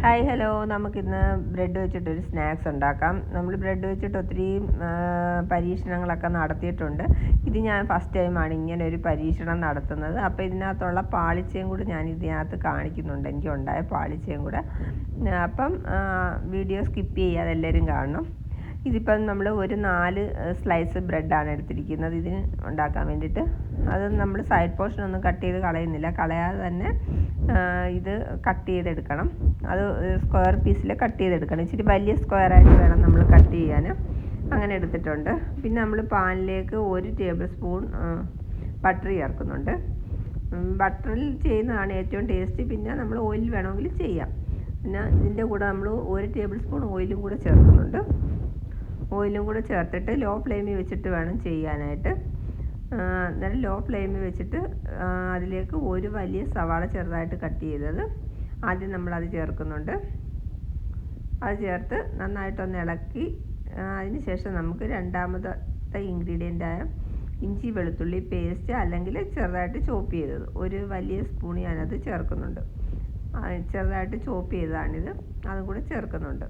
Hi hello, നമുക്കിന്ന് bread വെച്ചിട്ടൊരു snacks ഉണ്ടാക്കാം. നമ്മൾ ബ്രെഡ് വെച്ചിട്ട് ഒത്തിരി പരീക്ഷണങ്ങളൊക്കെ നടത്തിയിട്ടുണ്ട്. ഇത് ഞാൻ ഫസ്റ്റ് ടൈമാണ് ഇങ്ങനെ ഒരു പരീക്ഷണം നടത്തുന്നത്. അപ്പോൾ ഇതിനകത്തുള്ള പാളിച്ചയും കൂടി ഞാൻ ഇതിനകത്ത് കാണിക്കുന്നുണ്ട്, എനിക്കുണ്ടായ പാളിച്ചയും കൂടെ. അപ്പം വീഡിയോ സ്കിപ്പ് ചെയ്യാതെ എല്ലാവരും കാണണം. ഇതിപ്പം നമ്മൾ ഒരു 4 സ്ലൈസ് ബ്രെഡാണ് എടുത്തിരിക്കുന്നത് ഇതിന് ഉണ്ടാക്കാൻ വേണ്ടിയിട്ട്. അത് നമ്മൾ സൈഡ് പോർഷൻ ഒന്നും കട്ട് ചെയ്ത് കളയാതെ തന്നെ ഇത് കട്ട് ചെയ്തെടുക്കണം. അത് സ്ക്വയർ പീസിൽ കട്ട് ചെയ്തെടുക്കണം. ഇച്ചിരി വലിയ സ്ക്വയറായിട്ട് വേണം നമ്മൾ കട്ട് ചെയ്യാൻ. അങ്ങനെ എടുത്തിട്ടുണ്ട്. പിന്നെ നമ്മൾ പാനിലേക്ക് 1 ടേബിൾ സ്പൂൺ ബട്ടർ ചേർക്കുന്നുണ്ട്. ബട്ടറിൽ ചെയ്യുന്നതാണ് ഏറ്റവും ടേസ്റ്റ്. പിന്നെ നമ്മൾ ഓയിൽ വേണമെങ്കിൽ ചെയ്യാം. പിന്നെ ഇതിൻ്റെ കൂടെ നമ്മൾ 1 ടേബിൾ സ്പൂൺ ഓയിലും കൂടെ ചേർക്കുന്നുണ്ട്. ഓയിലും കൂടെ ചേർത്തിട്ട് ലോ ഫ്ലെയിമിൽ വെച്ചിട്ട് വേണം ചെയ്യാനായിട്ട്. അന്നേരം ലോ ഫ്ലെയിമിൽ വെച്ചിട്ട് അതിലേക്ക് ഒരു വലിയ സവാള ചെറുതായിട്ട് കട്ട് ചെയ്തത് ആദ്യം നമ്മളത് ചേർക്കുന്നുണ്ട്. അത് ചേർത്ത് നന്നായിട്ടൊന്ന് ഇളക്കി അതിന് ശേഷം നമുക്ക് രണ്ടാമത്തെ ഇൻഗ്രീഡിയൻ്റായ ഇഞ്ചി വെളുത്തുള്ളി പേസ്റ്റ് അല്ലെങ്കിൽ ചെറുതായിട്ട് ചോപ്പ് ചെയ്തത് ഒരു വലിയ സ്പൂൺ ഞാനത് ചേർക്കുന്നുണ്ട്. ചെറുതായിട്ട് ചോപ്പ് ചെയ്തതാണിത്, അതും കൂടെ ചേർക്കുന്നുണ്ട്.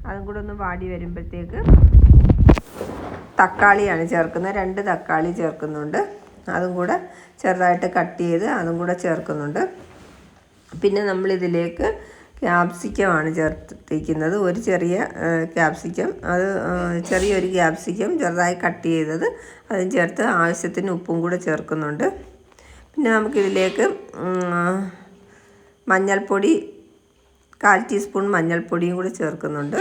അതും കൂടെ ഒന്ന് വാടി വരുമ്പോഴത്തേക്ക് തക്കാളിയാണ് ചേർക്കുന്നത്. 2 തക്കാളി ചേർക്കുന്നുണ്ട്. അതും കൂടെ ചെറുതായിട്ട് കട്ട് ചെയ്ത് അതും കൂടെ ചേർക്കുന്നുണ്ട്. പിന്നെ നമ്മളിതിലേക്ക് ക്യാപ്സിക്കമാണ് ചേർത്തിരിക്കുന്നത്. ഒരു ചെറിയ ക്യാപ്സിക്കം, അത് ചെറിയൊരു ക്യാപ്സിക്കം ചെറുതായി കട്ട് ചെയ്തത് അതും ചേർത്ത് ആവശ്യത്തിന് ഉപ്പും കൂടെ ചേർക്കുന്നുണ്ട്. പിന്നെ നമുക്കിതിലേക്ക് മഞ്ഞൾപ്പൊടി 1/4 ടീസ്പൂൺ മഞ്ഞൾപ്പൊടിയും കൂടി ചേർക്കുന്നുണ്ട്.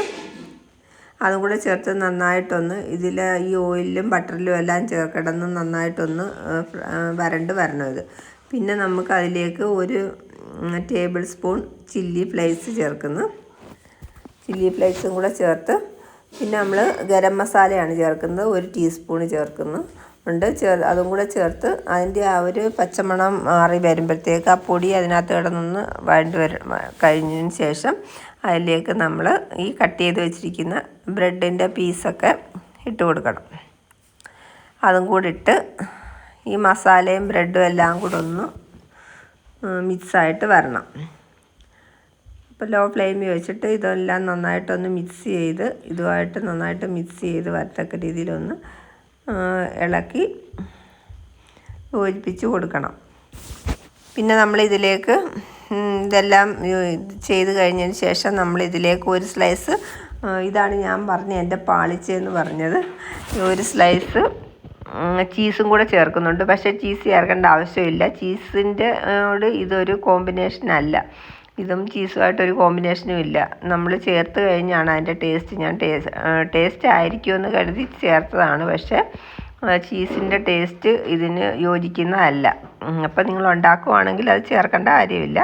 അതും കൂടെ ചേർത്ത് നന്നായിട്ടൊന്ന് ഇതിൽ ഈ ഓയിലും ബട്ടറിലും എല്ലാം കിടന്ന് നന്നായിട്ടൊന്ന് വരണ്ട് വരണം ഇത്. പിന്നെ നമുക്ക് അതിലേക്ക് 1 ടേബിൾ സ്പൂൺ ചില്ലി ഫ്ലേക്സ് ചേർക്കുന്നു. ചില്ലി ഫ്ലേക്സും കൂടെ ചേർത്ത് പിന്നെ നമ്മൾ ഗരം മസാലയാണ് ചേർക്കുന്നത്. 1 ടീസ്പൂൺ ചേർക്കുന്നു ഉണ്ട്. അതും കൂടെ ചേർത്ത് അതിൻ്റെ ആ ഒരു പച്ചമണം മാറി വരുമ്പോഴത്തേക്ക് ആ പൊടി അതിനകത്ത് കിടന്നൊന്ന് കഴിഞ്ഞതിന് ശേഷം അതിലേക്ക് നമ്മൾ ഈ കട്ട് ചെയ്ത് വെച്ചിരിക്കുന്ന ബ്രെഡിൻ്റെ പീസൊക്കെ ഇട്ട് കൊടുക്കണം. അതും കൂടി ഇട്ട് ഈ മസാലയും ബ്രെഡും എല്ലാം കൂടെ ഒന്ന് മിക്സായിട്ട് വരണം. അപ്പോൾ ലോ ഫ്ലെയിമിൽ വെച്ചിട്ട് ഇതെല്ലാം നന്നായിട്ടൊന്ന് ഇതുമായിട്ട് നന്നായിട്ട് മിക്സ് ചെയ്ത് വരത്തക്ക രീതിയിലൊന്ന് ഇളക്കി യോജിപ്പിച്ച് കൊടുക്കണം. പിന്നെ നമ്മളിതിലേക്ക് ഇതെല്ലാം ചെയ്ത് കഴിഞ്ഞതിന് ശേഷം നമ്മളിതിലേക്ക് 1 സ്ലൈസ്, ഇതാണ് ഞാൻ പറഞ്ഞ എൻ്റെ പാളിച്ചയെന്ന് പറഞ്ഞത്, 1 സ്ലൈസ് ചീസും കൂടെ ചേർക്കുന്നുണ്ട്. പക്ഷേ ചീസ് ചേർക്കേണ്ട ആവശ്യമില്ല. ചീസിൻ്റെ ഇതൊരു കോമ്പിനേഷനല്ല. ഇതും ചീസുമായിട്ടൊരു കോമ്പിനേഷനും ഇല്ല. നമ്മൾ ചേർത്ത് കഴിഞ്ഞാണ് അതിൻ്റെ ടേസ്റ്റ്. ഞാൻ ടേസ്റ്റ് ആയിരിക്കുമെന്ന് കരുതി ചേർത്തതാണ്. പക്ഷേ ചീസിൻ്റെ ടേസ്റ്റ് ഇതിന് യോജിക്കുന്നതല്ല. അപ്പം നിങ്ങൾ ഉണ്ടാക്കുവാണെങ്കിൽ അത് ചേർക്കേണ്ട കാര്യമില്ല.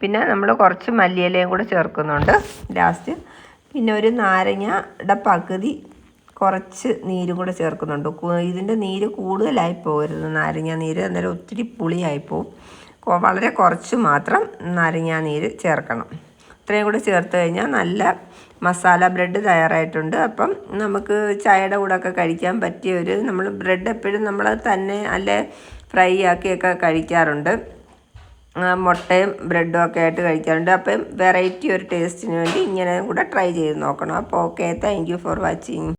പിന്നെ നമ്മൾ കുറച്ച് മല്ലിയിലയും കൂടെ ചേർക്കുന്നുണ്ട് ലാസ്റ്റ്. പിന്നെ ഒരു നാരങ്ങയുടെ പകുതി കുറച്ച് നീരും കൂടെ ചേർക്കുന്നുണ്ട്. ഇതിൻ്റെ നീര് കൂടുതലായി പോകരുത്, നാരങ്ങ നീര്, അന്നേരം ഒത്തിരി പുളിയായിപ്പോവും. വളരെ കുറച്ച് മാത്രം നാരങ്ങ നീര് ചേർക്കണം. ഇത്രയും കൂടെ ചേർത്ത് കഴിഞ്ഞാൽ നല്ല മസാല ബ്രെഡ് തയ്യാറായിട്ടുണ്ട്. അപ്പം നമുക്ക് ചായയുടെ കൂടെയൊക്കെ കഴിക്കാൻ പറ്റിയ നമ്മൾ ബ്രെഡ് എപ്പോഴും നമ്മൾ തന്നെ അല്ലെ ഫ്രൈ ആക്കിയൊക്കെ കഴിക്കാറുണ്ട്. മുട്ടയും ബ്രെഡും ഒക്കെ ആയിട്ട് കഴിക്കാറുണ്ട്. അപ്പം വെറൈറ്റി ഒരു ടേസ്റ്റിന് വേണ്ടി ഇങ്ങനെ കൂടെ ട്രൈ ചെയ്ത് നോക്കണം. അപ്പോൾ okay, thank you for watching.